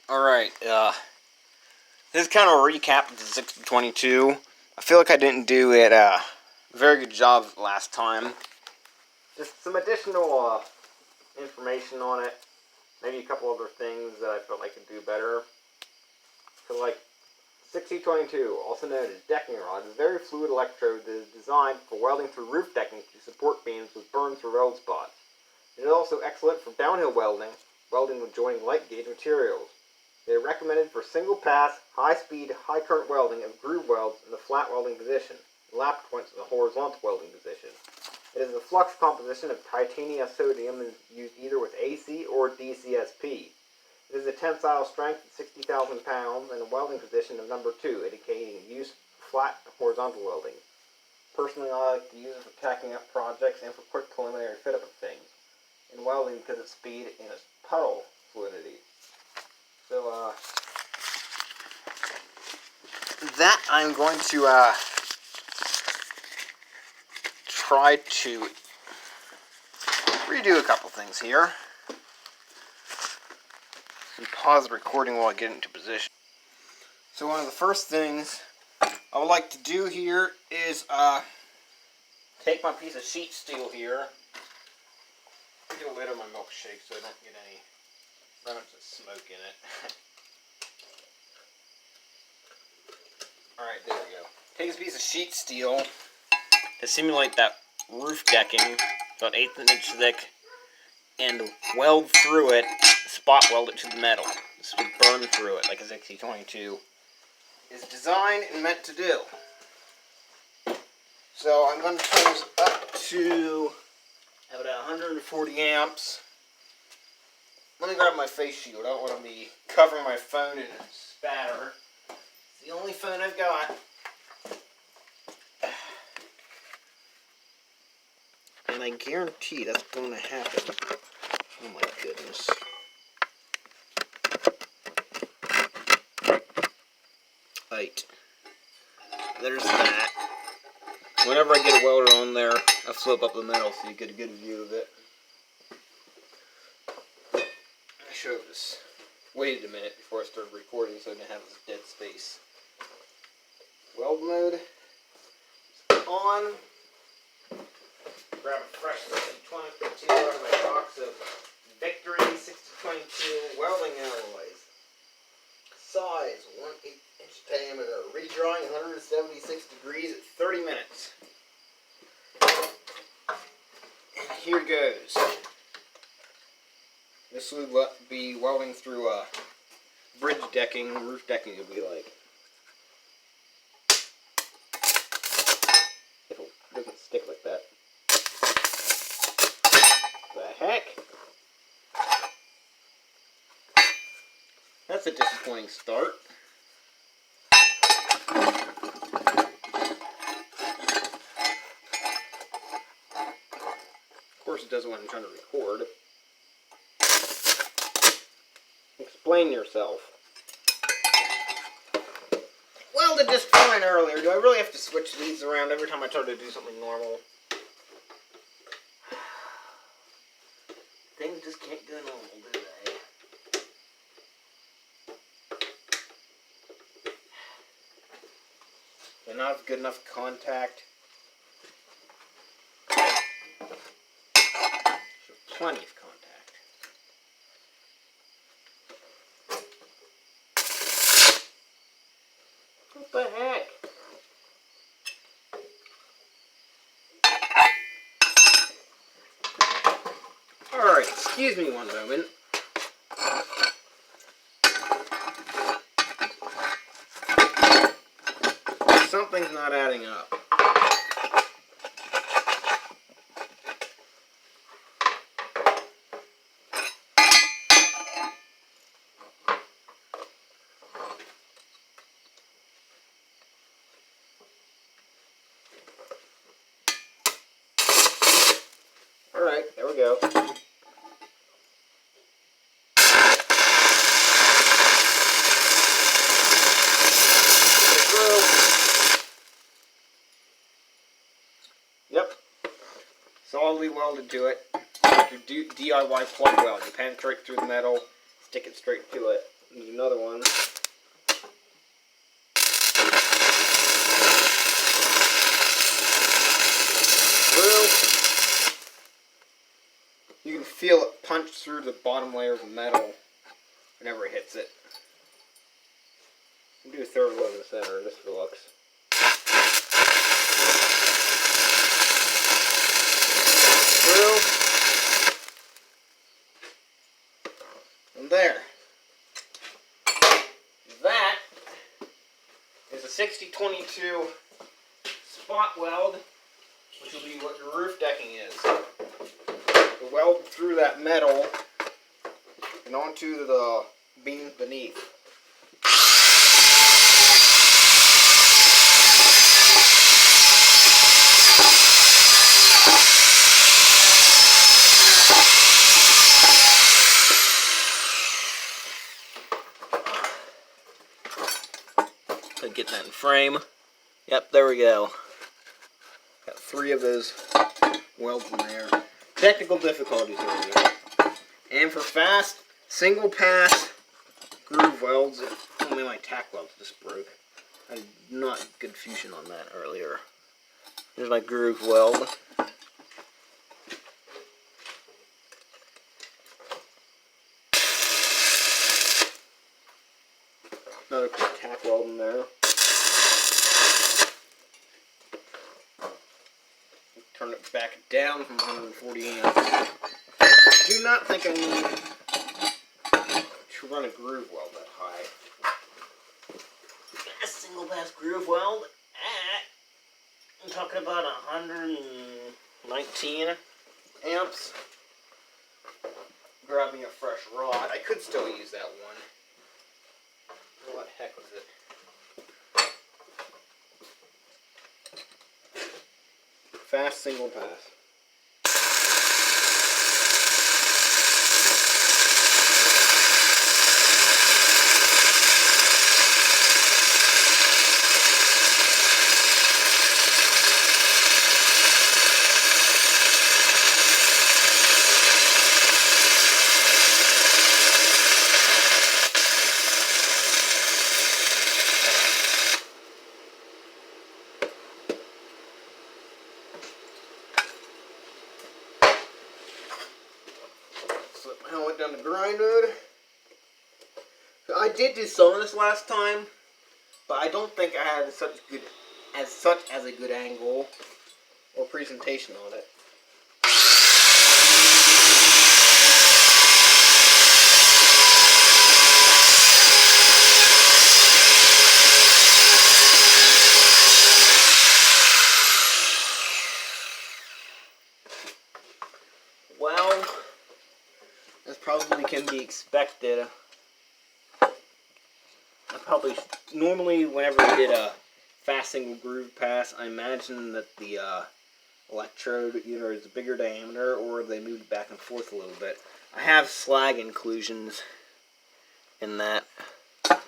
Alright, this is kind of a recap of the E6022. I feel like I didn't do it a very good job last time. Just some additional information on it. Maybe a couple other things that I felt like I could do better. So like, E6022, also known as decking rod, is a very fluid electrode that is designed for welding through roof decking to support beams with burn through weld spots. It is also excellent for downhill welding with joining light gauge materials. They are recommended for single pass, high speed, high current welding of groove welds in the flat welding position, and lap points in the horizontal welding position. It is a flux composition of titanium sodium and is used either with AC or DCSP. It is a tensile strength of 60,000 pounds and a welding position of number 2, indicating use for flat horizontal welding. Personally, I like to use it for tacking up projects and for quick preliminary fit-up of things. In welding because of its speed and its puddle fluidity. So, that I'm going to, try to redo a couple things here. And pause the recording while I get into position. So one of the first things I would like to do here is, take my piece of sheet steel here. Do a lid on my milkshake so I don't get any remnants of smoke in it. Alright, there we go. Take this piece of sheet steel to simulate that roof decking, about 1/8 inch thick, and weld through it, spot weld it to the metal. This would burn through it like a E6022 is designed and meant to do. So I'm going to turn this up to about 140 amps. Let me grab my face shield. I don't want to be covering my phone in spatter. It's the only phone I've got. And I guarantee that's going to happen. Oh my goodness. Right. There's that. Whenever I get a welder on there, I flip up the metal so you get a good view of it. I should have just waited a minute before I started recording so I didn't have this dead space. Weld mode on. Grab a fresh E6022 out of my box of Victory E6022 welding alloys. Size 1/8 inch diameter. Redrawing 176 degrees at 30 minutes. And here goes. This would be welding through bridge decking, roof decking it would be like. If it doesn't stick like that. The heck? That's a disappointing start. Of course it doesn't when I'm trying to record. Explain yourself. Welded just fine earlier. Do I really have to switch these around every time I try to do something normal? Things just can't go normal, do they? They're not good enough contact. Plenty of contact. What the heck? Alright, excuse me one moment. Something's not adding up. Alright, there we go. Yep. Solidly welded to it. Like your DIY plug weld. You penetrate through the metal, stick it straight to it. You another one. You can feel it punch through the bottom layer of metal whenever it hits it. I'll do a third one in the center, just for looks. Through. And there. That is a 6022 spot weld, which will be what your roof decking is. The weld through that metal and onto the beams beneath. I'll get that in frame. Yep, there we go. Got 3 of those welds in there. Technical difficulties over here. And for fast, single pass groove welds, only my tack welds just broke. I had not good fusion on that earlier. Here's my groove weld. Another quick tack weld in there. Turn it back down from 140 amps. I do not think I need to run a groove weld that high. A single pass groove weld at, I'm talking about 119 amps. Grab me a fresh rod. I could still use that one. What the heck was it? Fast single pass. I went down to grind mode. I did do some of this last time, but I don't think I had such a good angle or presentation on it. Well, as probably can be expected, normally whenever I did a fast single groove pass, I imagine that the electrode either is a bigger diameter or they moved back and forth a little bit. I have slag inclusions in that. I'm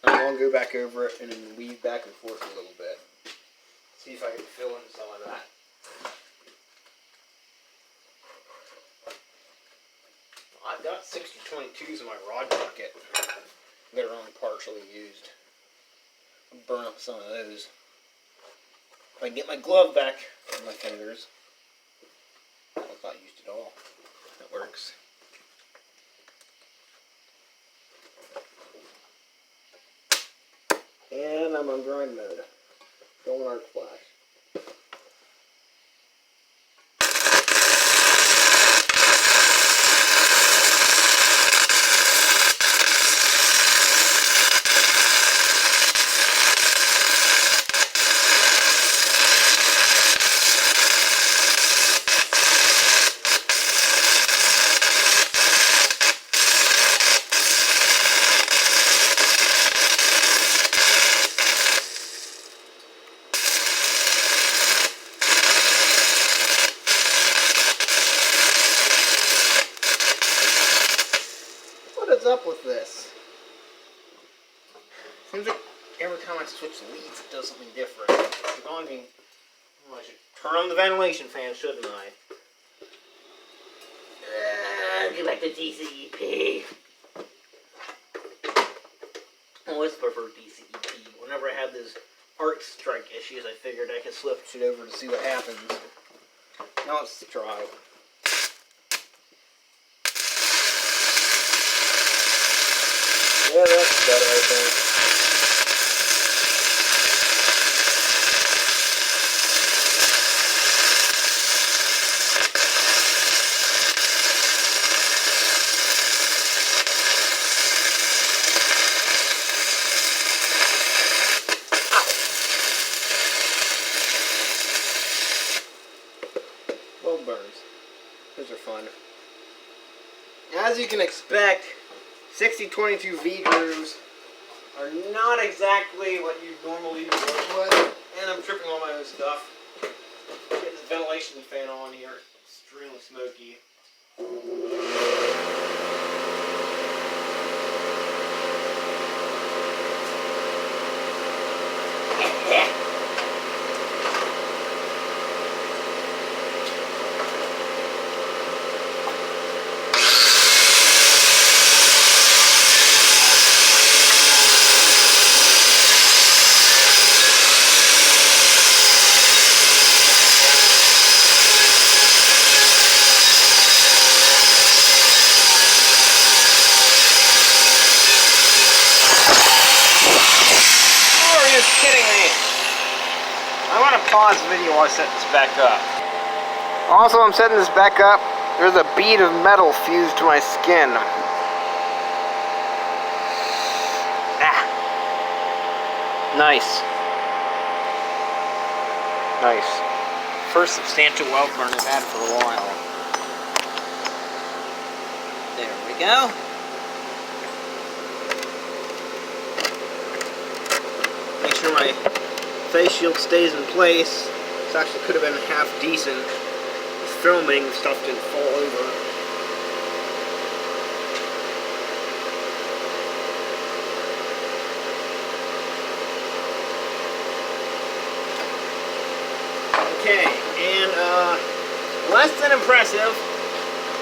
going to go back over it and then weave back and forth a little bit. See if I can fill in some of that. I've got 6022s in my rod bucket that are only partially used. I'll burn up some of those. If I can get my glove back on my fingers. That's not used at all. That works. And I'm on grind mode. Going arc flash. Up with this. Seems like every time I switch leads it does something different. I should turn on the ventilation fan, shouldn't I? Get back to DCEP. I always prefer DCEP. Whenever I had those arc strike issues, I figured I could switch it over to see what happens. Now let's try. Yeah, that's better, I think. Weld burns. Those are fun. As you can expect, 6022 V grooves are not exactly what you normally work with, and I'm tripping on my own stuff. Get this ventilation fan on here. It's extremely smoky. Pause the video while I set this back up. Also, I'm setting this back up. There's a bead of metal fused to my skin. Nice. Nice. First substantial weld burn I've had for a while. There we go. Make sure my face shield stays in place. This actually could have been half decent. With filming, stuff didn't fall over. Okay, and less than impressive,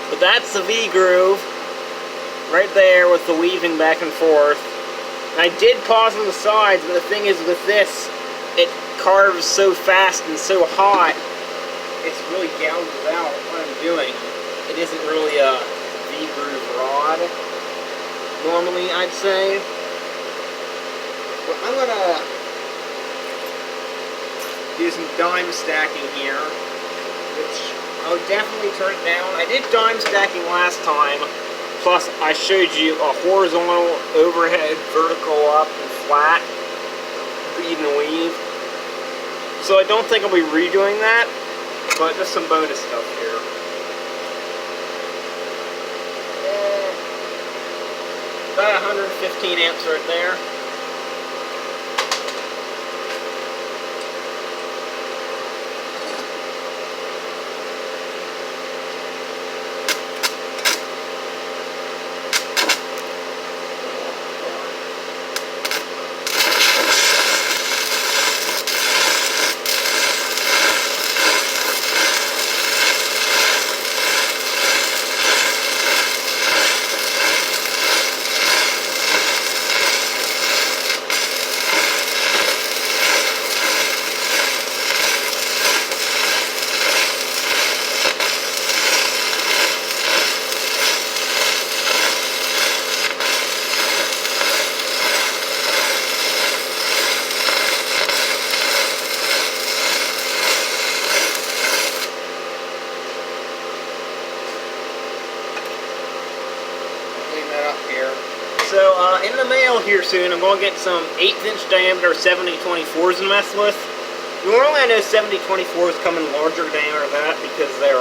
but that's the V groove right there with the weaving back and forth. And I did pause on the sides, but the thing is with this, it carves so fast and so hot, it's really gouges out what I'm doing. It isn't really a V-groove rod, normally I'd say. But I'm gonna do some dime stacking here, which I would definitely turn it down. I did dime stacking last time, plus I showed you a horizontal, overhead, vertical, up, and flat. Bead and weave. So I don't think I'll be redoing that, but just some bonus stuff here. About 115 amps right there. So, in the mail here soon, I'm going to get some 1/8-inch diameter 7024s to mess with. Normally I know 7024s come in larger diameter than that because they're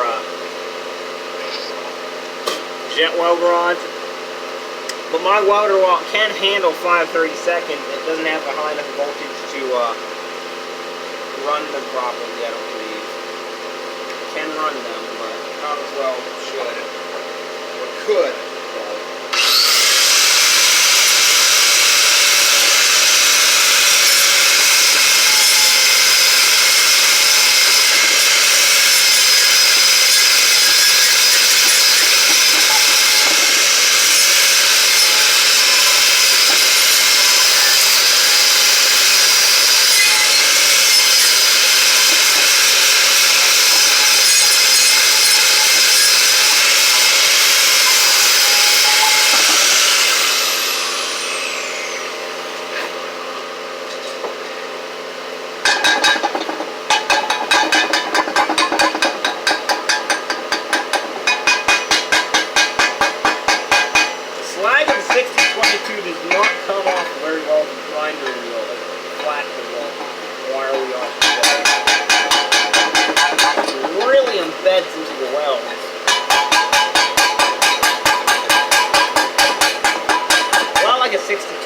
jet weld rods. But my welder, while it can handle 5/32, it doesn't have a high enough voltage to run them properly, I don't believe. It can run them, but not as well as it should. Or could.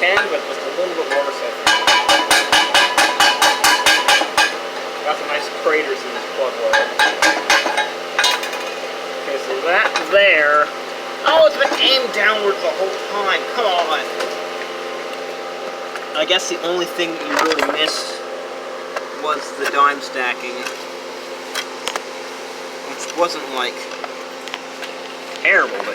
can, but just a little bit worse, I think. Got some nice craters in this plug wire. Okay, so that there. Oh, it's been aimed downwards the whole time. Come on. I guess the only thing that you really missed was the dime stacking, which wasn't like terrible, but